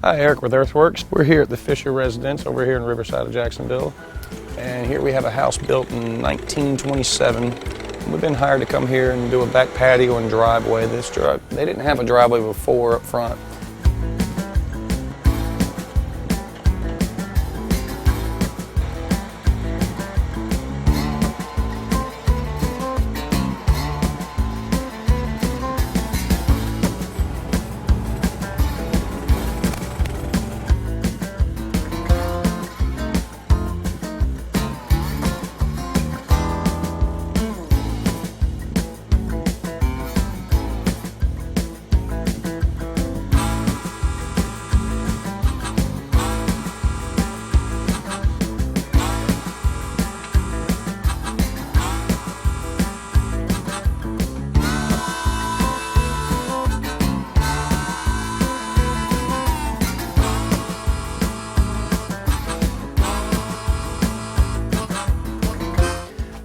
Hi, Erik with Earthworks. We're here at the Fisher residence over here in Riverside of Jacksonville. And here we have a house built in 1927. We've been hired to come here and do a back patio and driveway. They didn't have a driveway before up front.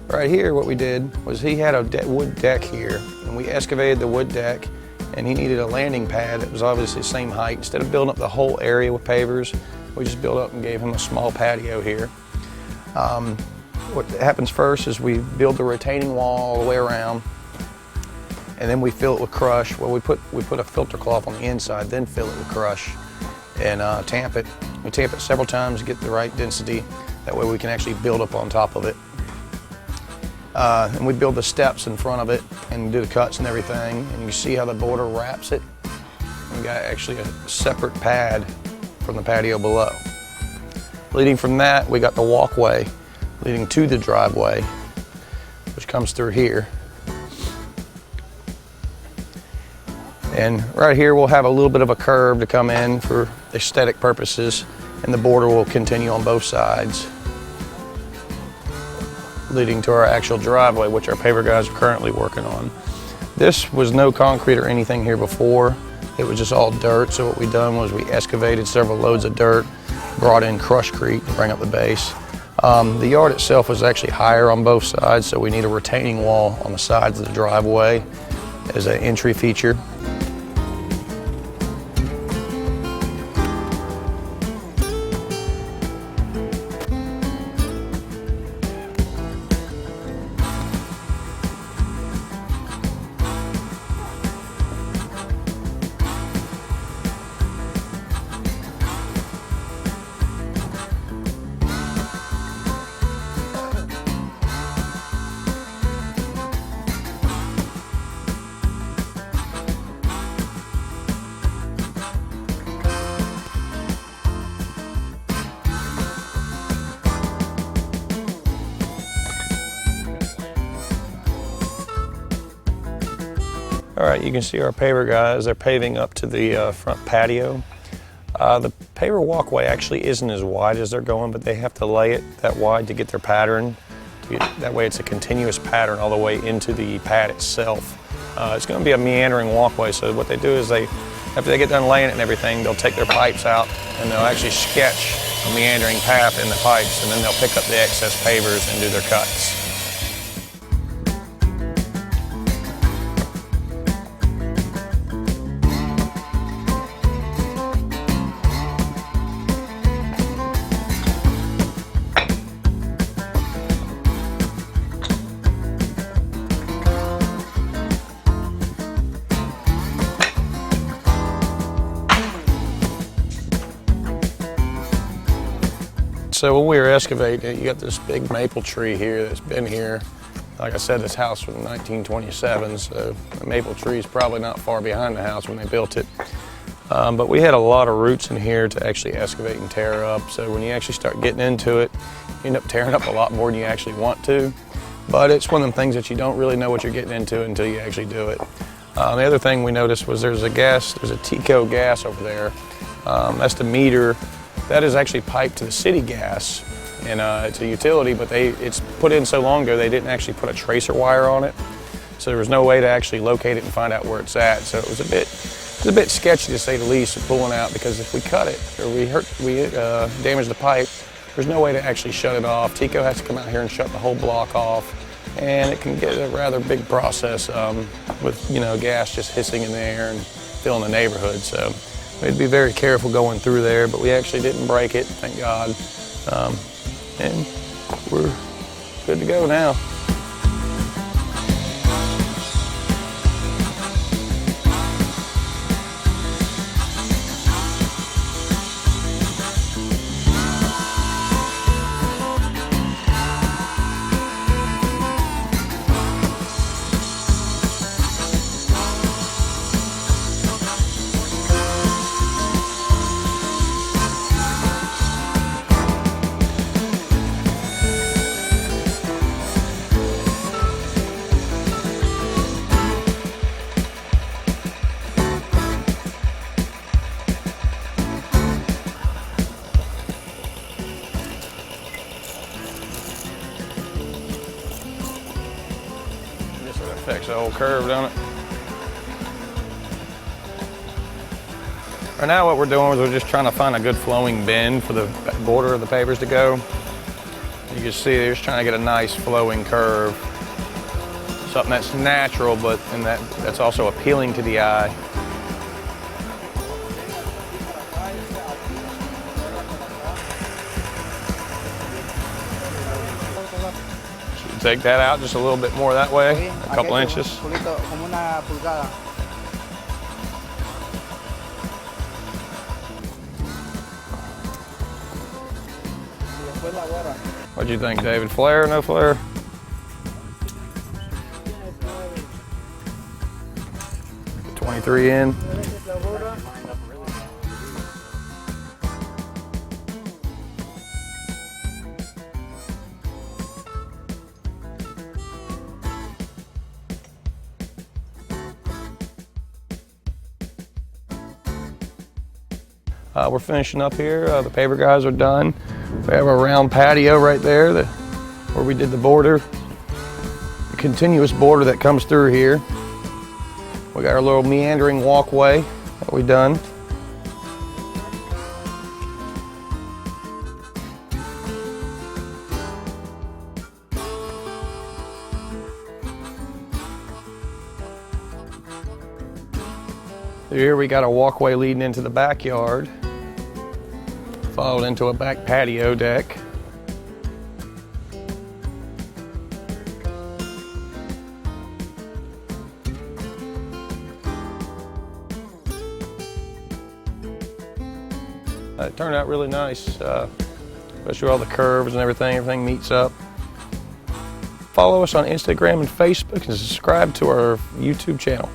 Right here, what we did was he had a wood deck here, and we excavated the wood deck, and he needed a landing pad that was obviously the same height. Instead of building up the whole area with pavers, we just built up and gave him a small patio here. What happens first is we build the retaining wall all the way around, and then we fill it with crush. Well, we put a filter cloth on the inside, then fill it with crush, and tamp it. We tamp it several times to get the right density. That way we can actually build up on top of it. And we build the steps in front of it and do the cuts and everything. And you see how the border wraps it. We got actually a separate pad from the patio below. Leading from that, we got the walkway leading to the driveway, which comes through here. And right here, we'll have a little bit of a curve to come in for aesthetic purposes, and the border will continue on both sides, leading to our actual driveway, which our paver guys are currently working on. This was no concrete or anything here before. It was just all dirt. So what we done was we excavated several loads of dirt, brought in crushed-crete to bring up the base. The yard itself was actually higher on both sides, so we need a retaining wall on the sides of the driveway as an entry feature. All right, you can see our paver guys, they're paving up to the front patio. The paver walkway actually isn't as wide as they're going, but they have to lay it that wide to get their pattern. That way it's a continuous pattern all the way into the pad itself. It's going to be a meandering walkway, so what they do is after they get done laying it and everything, they'll take their pipes out and they'll actually sketch a meandering path in the pipes, and then they'll pick up the excess pavers and do their cuts. So when we were excavating, you got this big maple tree here that's been here. Like I said, this house was in 1927, so the maple tree is probably not far behind the house when they built it. But we had a lot of roots in here to actually excavate and tear up. So when you actually start getting into it, you end up tearing up a lot more than you actually want to. But it's one of them things that you don't really know what you're getting into until you actually do it. The other thing we noticed was there's a TECO gas over there. That's the meter. That is actually piped to the city gas, and it's a utility, but it's put in so long ago they didn't actually put a tracer wire on it. So there was no way to actually locate it and find out where it's at. So it was a bit sketchy to say the least, pulling out, because if we cut it or we damage the pipe, there's no way to actually shut it off. TECO has to come out here and shut the whole block off, and it can get a rather big process with gas just hissing in the air and filling the neighborhood. So we had to be very careful going through there, but we actually didn't break it, thank God. And we're good to go now. Affects the whole curve, don't it? Right now what we're doing is we're just trying to find a good flowing bend for the border of the pavers to go. You can see they're just trying to get a nice flowing curve. Something that's natural, but that's also appealing to the eye. Take that out just a little bit more that way, a couple inches. What'd you think, David? Flare or no flare? .23 in. We're finishing up here. The paver guys are done. We have a round patio right there where we did the border, the continuous border that comes through here. We got our little meandering walkway that we done. Here we got a walkway leading into the backyard, followed into a back patio deck. It turned out really nice, especially all the curves and everything meets up. Follow us on Instagram and Facebook and subscribe to our YouTube channel.